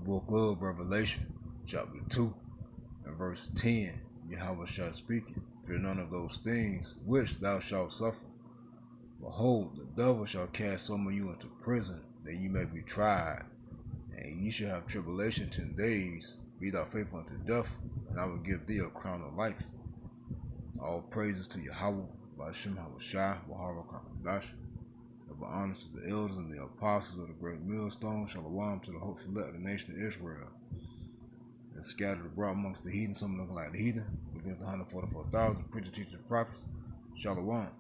book of Revelation, chapter 2, and verse 10, Yahweh shall speak it. Fear none of those things which thou shalt suffer. Behold, the devil shall cast some of you into prison, that ye may be tried, and ye shall have tribulation 10 days. Be thou faithful unto death, and I will give thee a crown of life. All praises to Yahweh, Ba'ashem Hawashai, Wahara Kakadash. Of honors to the elders and the apostles of the great millstone. Shalom to the hopeful elect of the nation of Israel. And scattered abroad amongst the heathen, some looking like the heathen. Against the 144,000 preachers, teachers, prophets. Shalom.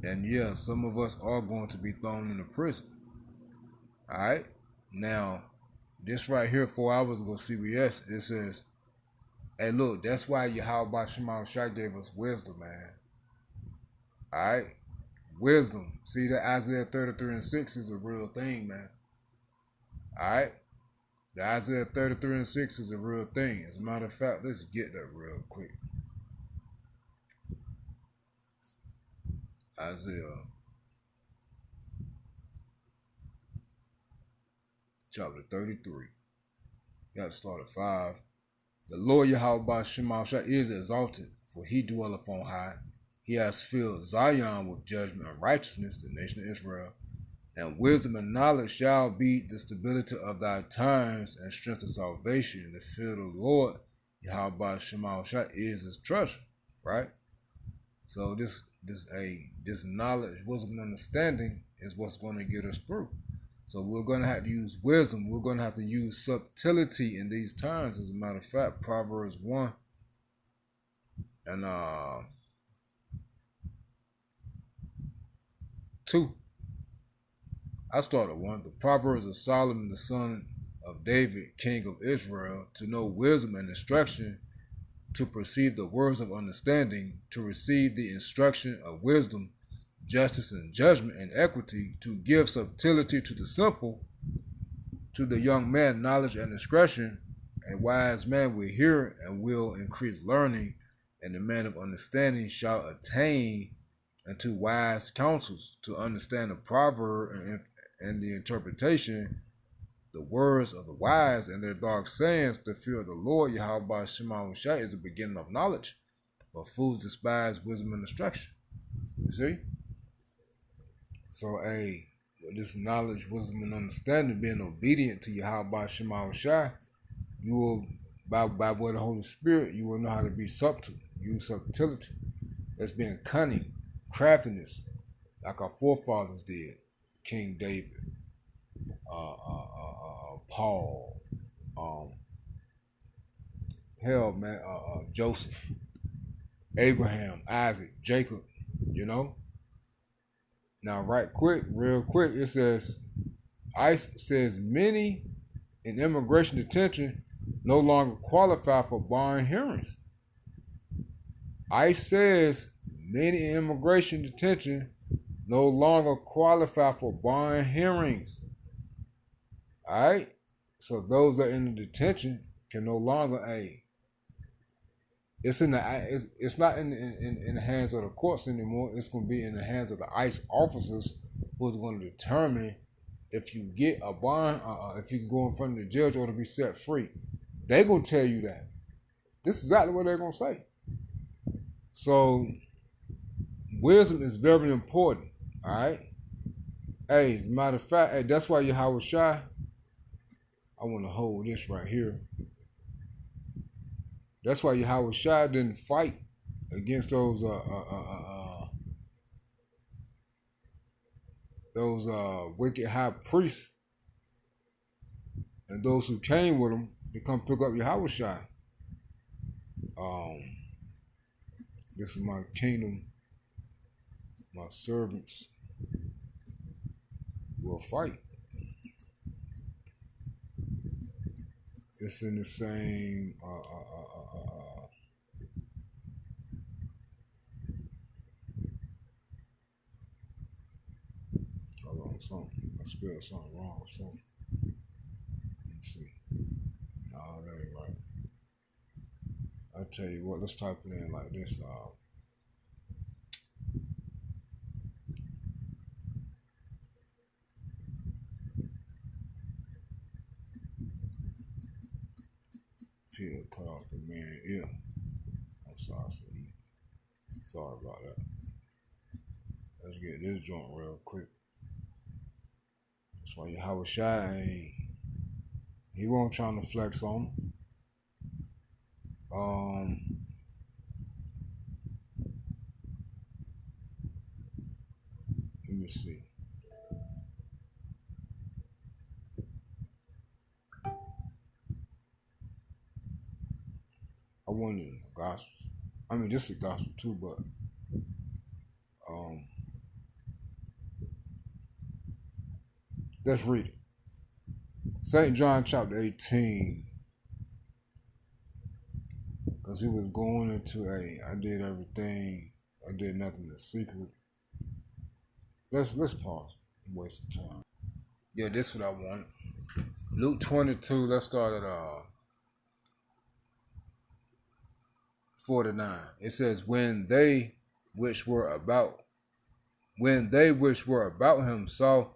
And yeah, some of us are going to be thrown into prison. Alright? Now, this right here, 4 hours ago, CBS, it says, hey, look, that's why Yahweh Shema Shai gave us wisdom, man. Alright? Wisdom. See, that Isaiah 33:6 is a real thing, man. Alright? The Isaiah 33:6 is a real thing. As a matter of fact, let's get that real quick. Isaiah chapter 33. You got to start at 5. The Lord Yahweh Shema Shai is exalted, for he dwelleth on high. He has filled Zion with judgment and righteousness, the nation of Israel. And wisdom and knowledge shall be the stability of thy times and strength of salvation. The fear of the Lord, Yahweh Shema Shai, is his treasure, right? So this knowledge, wisdom, and understanding is what's going to get us through. So we're going to have to use wisdom. We're going to have to use subtlety in these times. As a matter of fact, Proverbs 1 and 2. I started 1. The Proverbs of Solomon, the son of David, king of Israel, to know wisdom and instruction, to perceive the words of understanding, to receive the instruction of wisdom, justice and judgment and equity, to give subtlety to the simple, to the young man knowledge and discretion. A wise man will hear and will increase learning, and the man of understanding shall attain unto wise counsels, to understand the proverb and the interpretation, the words of the wise and their dark sayings. The fear of the Lord Yahweh Shema Shai is the beginning of knowledge, but fools despise wisdom and instruction. You see? So, with this knowledge, wisdom, and understanding, being obedient to Yahweh Shema Shai, you will, by way of the Holy Spirit, you will know how to be subtle, use subtlety. That's being cunning, craftiness, like our forefathers did. King David, Paul, Joseph, Abraham, Isaac, Jacob, you know. Now, real quick, it says, ICE says many in immigration detention no longer qualify for bond hearings. ICE says many in immigration detention no longer qualify for bond hearings. All right? So those that are in the detention can no longer, it's not in the hands of the courts anymore. It's going to be in the hands of the ICE officers, who's going to determine if you get a bond, if you can go in front of the judge or to be set free. They're going to tell you that. This is exactly what they're going to say. So wisdom is very important. All right. Hey, as a matter of fact, that's why Yahweh Shai, I want to hold this right here. That's why Yahweh Shai didn't fight against those wicked high priests and those who came with him to come pick up Yahweh Shai. This is my kingdom, my servants will fight. It's in the same hold on, something. I spelled something wrong or something. Let me see. No, that ain't right. I tell you what, let's type it in like this. Peter cut off the man ear. I'm sorry, sorry about that. Let's get this joint real quick. That's why Yahweh Shai, he won't trying to flex on him. Let me see. I wanted in the Gospels. I mean, this is a gospel too, but let's read it. St. John chapter 18. Because he was going into I did everything. I did nothing in secret. Let's pause. I'm wasting time. Yeah, this is what I wanted. Luke 22, let's start at 49. It says, when they which were about him saw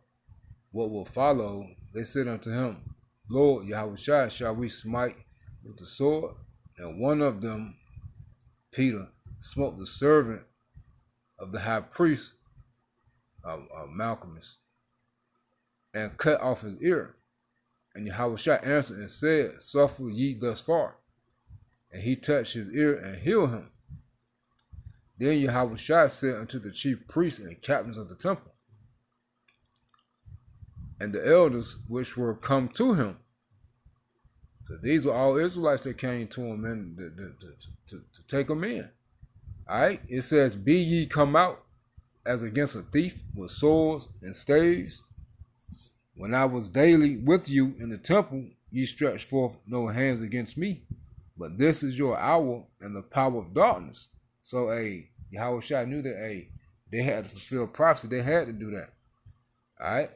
what will follow, they said unto him, Lord Yahushua, shall we smite with the sword? And one of them, Peter, smote the servant of the high priest of Malchus, and cut off his ear. And Yahushua answered and said, suffer ye thus far. And he touched his ear and healed him. Then Yahushua said unto the chief priests and captains of the temple, and the elders which were come to him. So these were all Israelites that came to him and to take him in. All right. It says, be ye come out as against a thief with swords and staves. When I was daily with you in the temple, ye stretched forth no hands against me. But this is your hour and the power of darkness. So, Yahushua knew that, they had to fulfill prophecy. They had to do that. All right.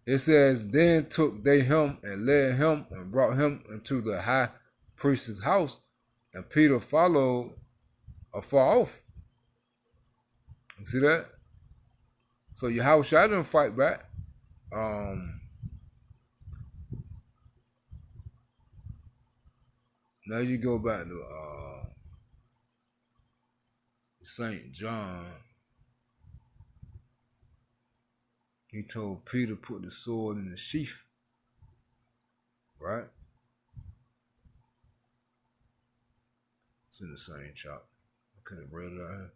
It says, then took they him and led him and brought him into the high priest's house, and Peter followed afar off. You see that? So Yahushua didn't fight back. Now you go back to St. John. He told Peter to put the sword in the sheath. Right? It's in the same chapter. I could have read it out here.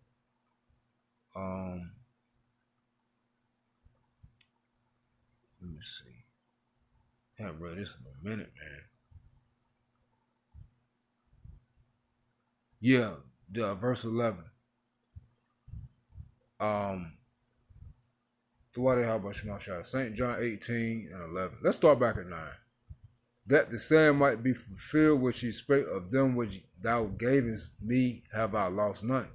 Let me see. I haven't read this in a minute, man. Yeah, verse 11. St. John 18 and 11. Let's start back at 9. That the saying might be fulfilled which he spake, of them which thou gavest me have I lost none.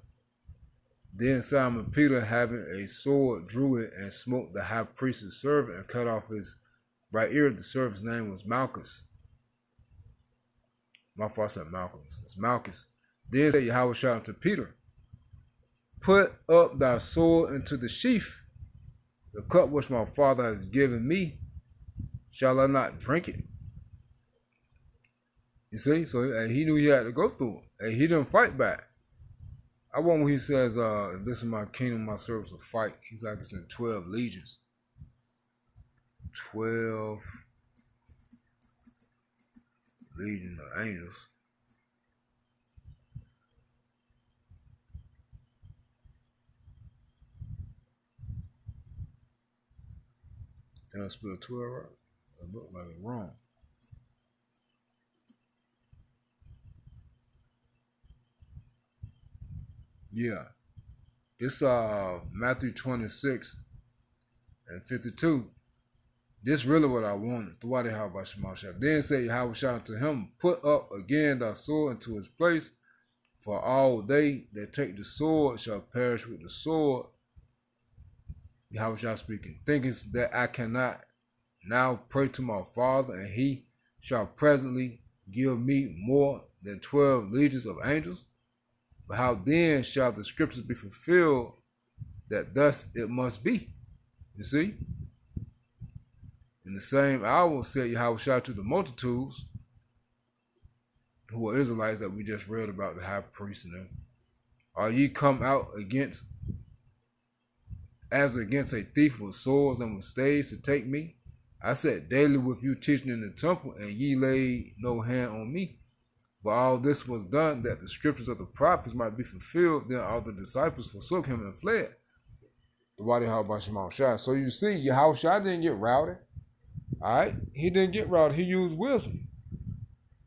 Then Simon Peter, having a sword, drew it and smote the high priest's servant and cut off his right ear. The servant's name was Malchus. My fault, I said Malchus. It's Malchus. Then said Yahushua unto Peter, put up thy sword into the sheath. The cup which my Father has given me, shall I not drink it? You see? So he knew he had to go through it. He didn't fight back. I want when he says, if this is my kingdom, my servants will fight. He's like it's in 12 legions. 12 legions of angels. Can I spell 12 right? It looked like it's wrong. Yeah. It's Matthew 26 and 52. This really what I wanted. Then said Yahushua to him, put up again thy sword into its place, for all they that take the sword shall perish with the sword. Yahushua speaking, thinkest that I cannot now pray to my Father, and he shall presently give me more than 12 legions of angels? But how then shall the scriptures be fulfilled that thus it must be? You see? In the same hour said Yahushua to the multitudes, who are Israelites that we just read about, the high priest and them, are ye come out as against a thief with swords and with staves to take me? I sat daily with you teaching in the temple, and ye laid no hand on me. But all this was done that the scriptures of the prophets might be fulfilled. Then all the disciples forsook him and fled. So you see, Yahushua didn't get rowdy. All right? He didn't get rowdy. He used wisdom.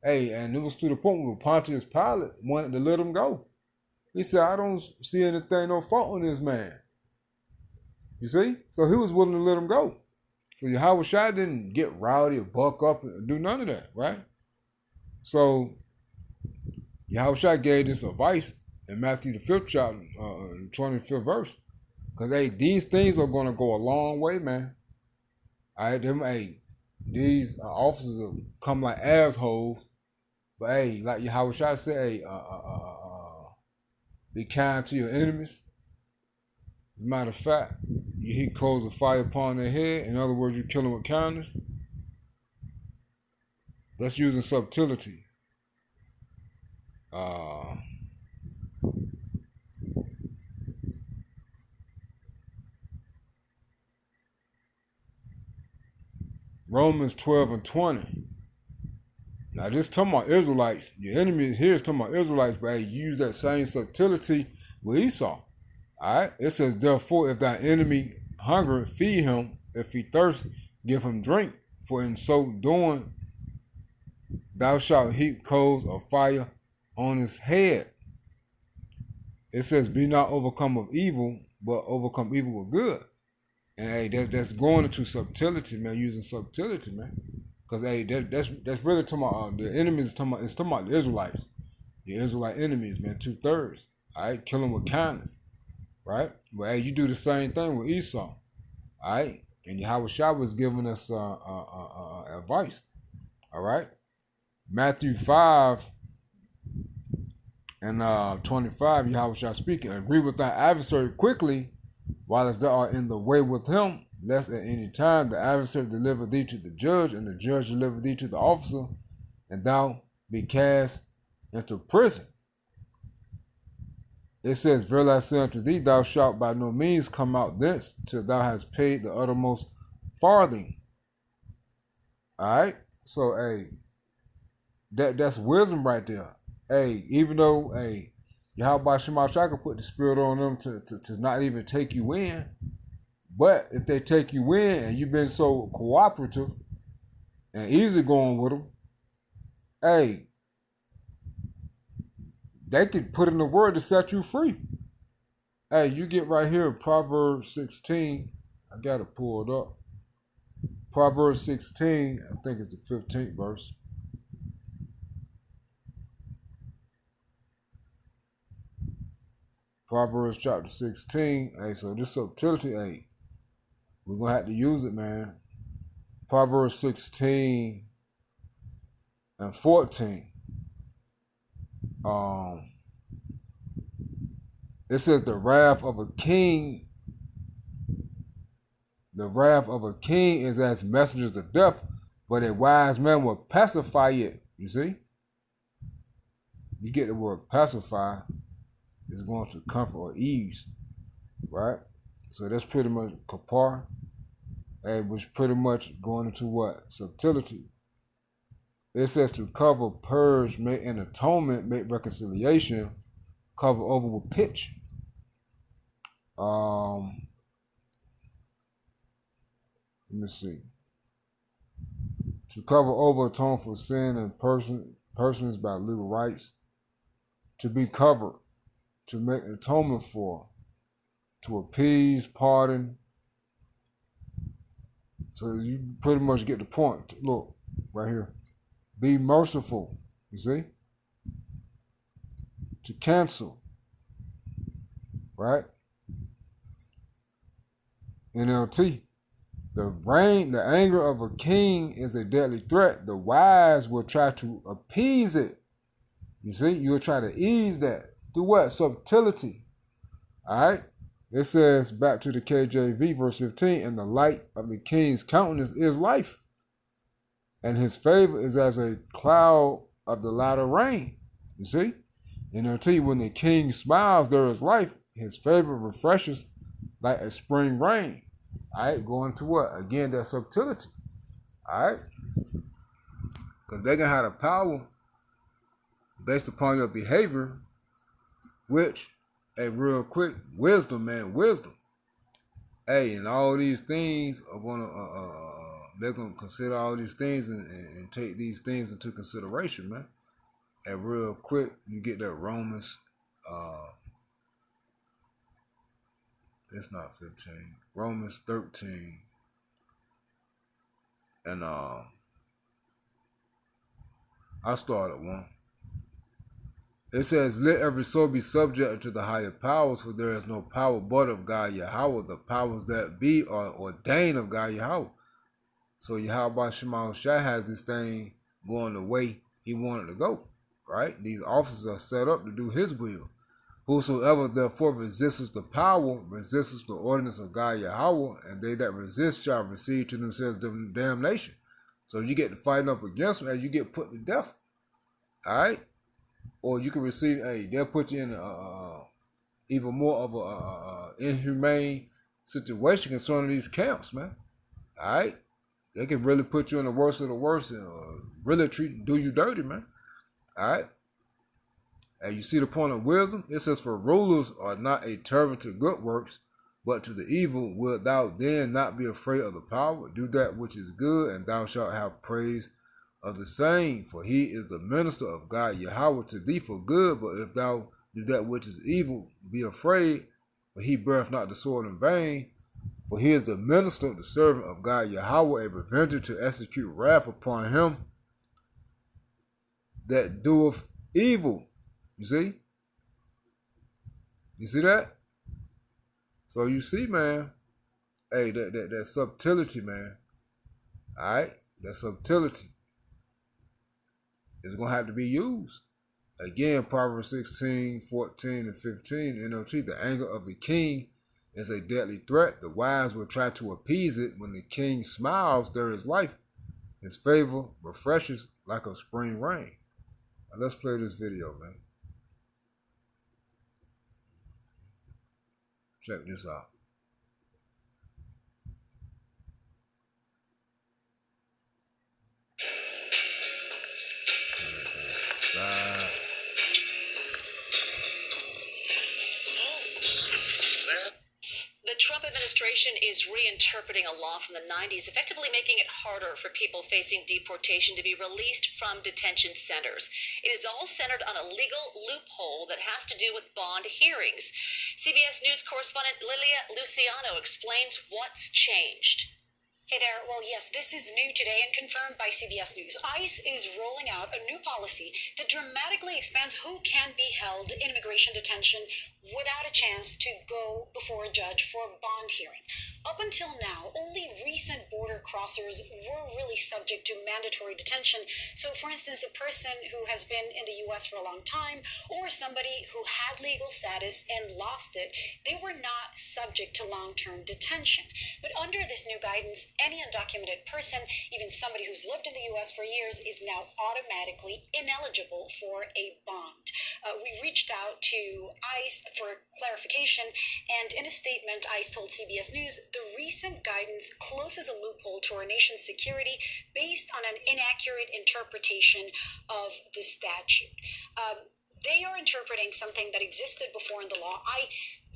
Hey, and it was to the point where Pontius Pilate wanted to let him go. He said, I don't see anything, no fault in this man. You see? So he was willing to let him go. So Yahushua didn't get rowdy or buck up and do none of that, right? So Yahushua gave this advice in Matthew the 5th chapter, 25th verse. Because, hey, these things are going to go a long way, man. All right, these officers will come like assholes. But, hey, like Yahushua said, hey, be kind to your enemies. As a matter of fact, you heap coals of fire upon their head. In other words, you kill them with kindness. That's using subtlety. Romans 12 and 20. Now, this talking about Israelites. Your enemy here is talking about Israelites, but hey, use that same subtlety with Esau. All right? It says, therefore, if thy enemy hunger, feed him. If he thirst, give him drink. For in so doing, thou shalt heap coals of fire on his head. It says, be not overcome of evil, but overcome evil with good. And hey, that's going into subtlety, man, using subtlety, man. Because hey, that's really talking about the enemies. It's talking about the Israelites, the Israelite enemies, man. 2/3. All right, kill them with kindness, right? But hey, you do the same thing with Esau, all right? And Yahushua was giving us advice, all right? Matthew 5 and 25, Yahushua speaking, agree with thy adversary quickly, while as thou art in the way with him, lest at any time the adversary deliver thee to the judge, and the judge deliver thee to the officer, and thou be cast into prison. It says, verily I say unto thee, thou shalt by no means come out thence till thou hast paid the uttermost farthing. All right? So, hey, that's wisdom right there. Hey, even though, hey, Yahweh Shemashah could put the spirit on them to not even take you in. But if they take you in and you've been so cooperative and easy going with them, hey, they could put in the word to set you free. Hey, you get right here, Proverbs 16. I got it pulled up. Proverbs 16, I think it's the 15th verse. Proverbs chapter 16. Hey, so this subtlety, hey, we're going to have to use it, man. Proverbs 16 and 14. It says the wrath of a king is as messengers of death, but a wise man will pacify it. You see? You get the word pacify, it's going to comfort or ease, right? So that's pretty much kapar, which pretty much going into what? Subtlety. It says to cover, purge, make an atonement, make reconciliation, cover over with pitch. Let me see. To cover over, atone for sin and persons by legal rights. To be covered, to make atonement for, to appease, pardon. So you pretty much get the point. Look, right here. Be merciful, you see? To cancel, right? NLT. The anger of a king is a deadly threat. The wise will try to appease it. You see? You'll try to ease that. Through what? Subtlety. All right? It says, back to the KJV, verse 15, and the light of the king's countenance is life, and his favor is as a cloud of the latter rain. You see? And it'll tell you when the king smiles, there is life. His favor refreshes like a spring rain. All right, going to what? Again, that subtlety. All right? Because they're going to have the power based upon your behavior, which, a real quick, wisdom, man, wisdom. Hey, and all these things are going to, they're going to consider all these things and take these things into consideration, man. And real quick, you get that Romans, it's not 15, Romans 13. And I started one. It says, let every soul be subject to the higher powers, for there is no power but of God Yahweh. The powers that be are ordained of God Yahweh. So Yahweh Shema Shai has this thing going the way he wanted to go, right? These officers are set up to do his will. Whosoever therefore resists the power, resists the ordinance of God Yahweh, and they that resist shall receive to themselves damnation. So you get to fighting up against them as you get put to death, all right? Or you can receive, they'll put you in even more of a inhumane situation concerning these camps, man. All right? They can really put you in the worst of the worst and really do you dirty, man. All right? And you see the point of wisdom? It says, for rulers are not a terror to good works, but to the evil. Wilt thou then not be afraid of the power? Do that which is good, and thou shalt have praise of the same, for he is the minister of God Yahweh to thee for good. But if thou do that which is evil, be afraid, for he beareth not the sword in vain. For he is the minister, the servant of God Yahweh, a revenger to execute wrath upon him that doeth evil. You see? You see that? So you see, man, that subtlety, man. All right? That subtlety is going to have to be used. Again, Proverbs 16, 14, and 15, NLT, the anger of the king is a deadly threat. The wise will try to appease it. When the king smiles, there is life. His favor refreshes like a spring rain. Now let's play this video, man. Check this out. The Trump administration is reinterpreting a law from the 90s, effectively making it harder for people facing deportation to be released from detention centers. It is all centered on a legal loophole that has to do with bond hearings. CBS News correspondent Lilia Luciano explains what's changed. Hey there. Well, yes, this is new today and confirmed by CBS News. ICE is rolling out a new policy that dramatically expands who can be held in immigration detention without a chance to go before a judge for a bond hearing. Up until now, only recent border crossers were really subject to mandatory detention. So, for instance, a person who has been in the U.S. for a long time or somebody who had legal status and lost it, they were not subject to long-term detention. But under this new guidance, any undocumented person, even somebody who's lived in the U.S. for years, is now automatically ineligible for a bond. We reached out to ICE for clarification, and in a statement, ICE told CBS News, the recent guidance closes a loophole to our nation's security based on an inaccurate interpretation of the statute. They are interpreting something that existed before in the law. I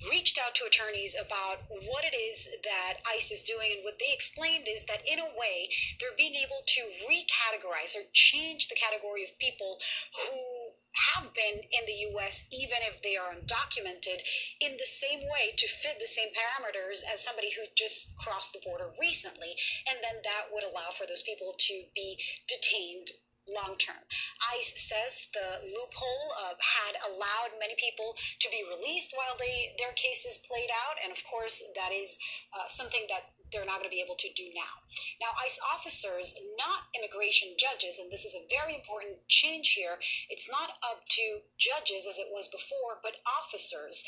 reached out to attorneys about what it is that ICE is doing, and what they explained is that in a way they're being able to recategorize or change the category of people who have been in the U.S. even if they are undocumented in the same way to fit the same parameters as somebody who just crossed the border recently, and then that would allow for those people to be detained long term. ICE says the loophole had allowed many people to be released while their cases played out, and of course that is something that they're not going to be able to do now. Now, ICE officers, not immigration judges, and this is a very important change here, it's not up to judges as it was before, but officers.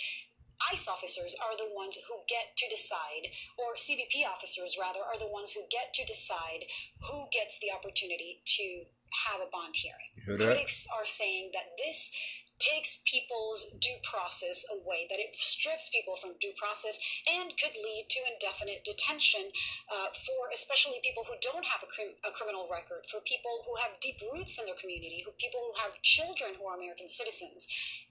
ICE officers are the ones who get to decide, or CBP officers rather, are the ones who get to decide who gets the opportunity to have a bond hearing. Critics are saying that this takes people's due process away, that it strips people from due process and could lead to indefinite detention for especially people who don't have a criminal record, for people who have deep roots in their community, people who have children who are American citizens.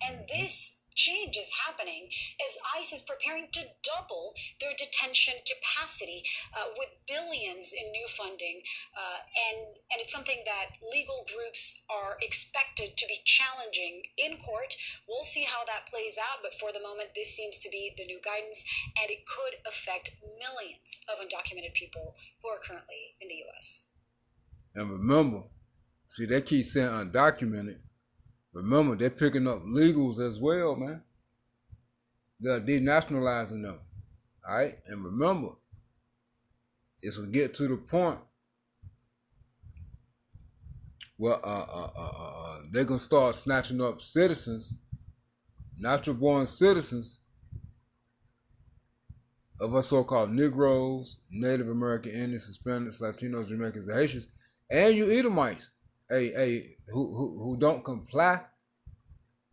And this change is happening as ICE is preparing to double their detention capacity with billions in new funding, and it's something that legal groups are expected to be challenging in court. We'll see how that plays out, but for the moment, this seems to be the new guidance, and it could affect millions of undocumented people who are currently in the U.S. And remember, see, they keep saying undocumented. Remember, they're picking up legals as well, man. They're denationalizing them. All right? And remember, it's going to get to the point where they're going to start snatching up citizens, natural-born citizens of us so-called Negroes, Native American Indians, Hispanics, Latinos, Jamaicans, and Haitians, and you Edomites, who don't comply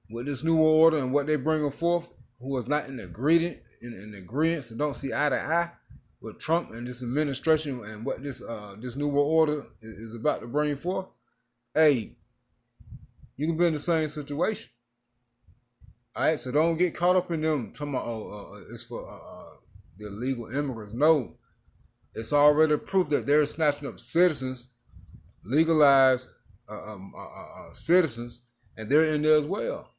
with this new order and what they bring forth, who is not in agreement and don't see eye to eye with Trump and this administration and what this new world order is about to bring forth. Hey, you can be in the same situation. All right, so don't get caught up in them talking about it's for the illegal immigrants. No, it's already proof that they're snatching up citizens, legalized citizens, and they're in there as well.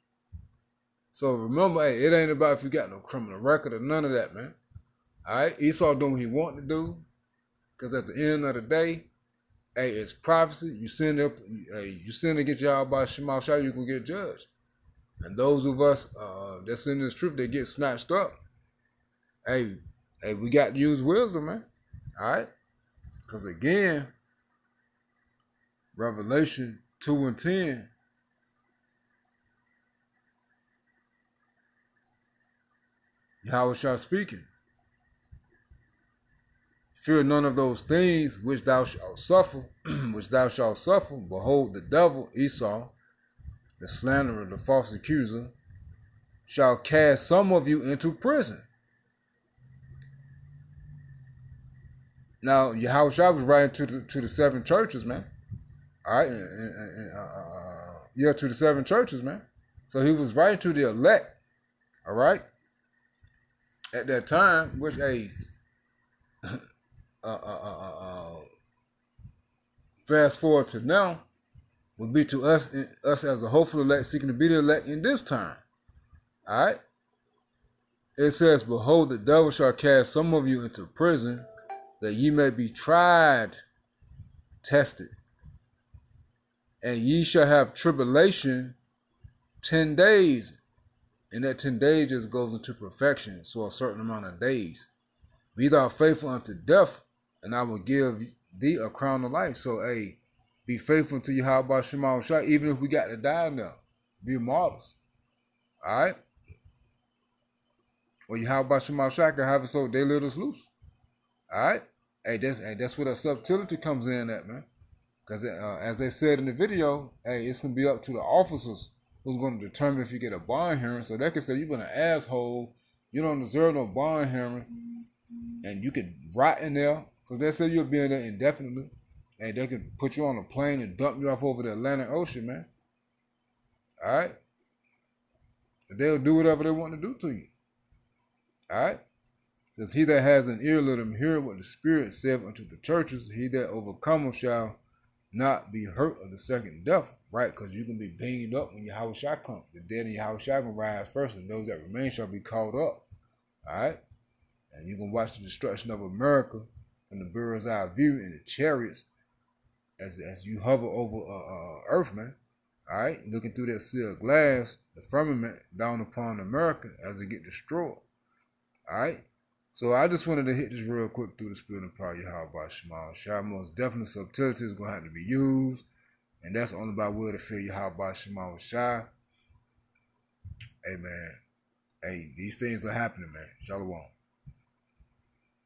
So remember, hey, it ain't about if you got no criminal record or none of that, man. All right, Esau doing what he wanted to do, because at the end of the day, hey, it's prophecy. You sin to get your by Shema Shah, you can get judged. And those of us that's in this truth, they get snatched up. Hey, we got to use wisdom, man. All right, because again, Revelation 2:10. Yahweh shall speaking. Fear none of those things which thou shalt suffer, Behold, the devil, Esau, the slanderer, the false accuser, shall cast some of you into prison. Now, Yahweh Shah was writing to the seven churches, man. All right, to the seven churches, man. So he was writing to the elect, all right, at that time, which fast forward to now, would be to us as a hopeful elect seeking to be the elect in this time. All right, it says, "Behold, the devil shall cast some of you into prison, that ye may be tried, tested, and ye shall have tribulation 10 days. And that 10 days just goes into perfection, so a certain amount of days. Be thou faithful unto death, and I will give thee a crown of life." So, hey, be faithful to Yahweh Shema Shah, even if we got to die now. Be martyrs. All right? Or Yahweh Shema Shah can have it so they let us loose. All right? Hey, that's where that subtlety comes in at, man. Because as they said in the video, hey, it's going to be up to the officers who's going to determine if you get a bond hearing. So they can say, you've been an asshole, you don't deserve no bond hearing, and you could rot in there, because they say you'll be in there indefinitely, and they can put you on a plane and dump you off over the Atlantic Ocean, man. All right? They'll do whatever they want to do to you. All right? It says, "He that has an ear, let him hear what the Spirit saith unto the churches. He that overcometh shall not be hurt of the second death," right? Because you can be banged up when Yahweh Shah comes. The dead in Yahweh Shah will rise first, and those that remain shall be caught up. All right? And you can watch the destruction of America from the bird's eye view in the chariots as you hover over earth, man. All right? Looking through that sealed glass, the firmament down upon America as it get destroyed. All right? So I just wanted to hit this real quick through the spirit and power of Yahweh Shema Shah. Most definitely subtlety is going to have to be used. And that's only by will to fear Yahweh Shema Shah. Amen. hey, these things are happening, man. Shalom.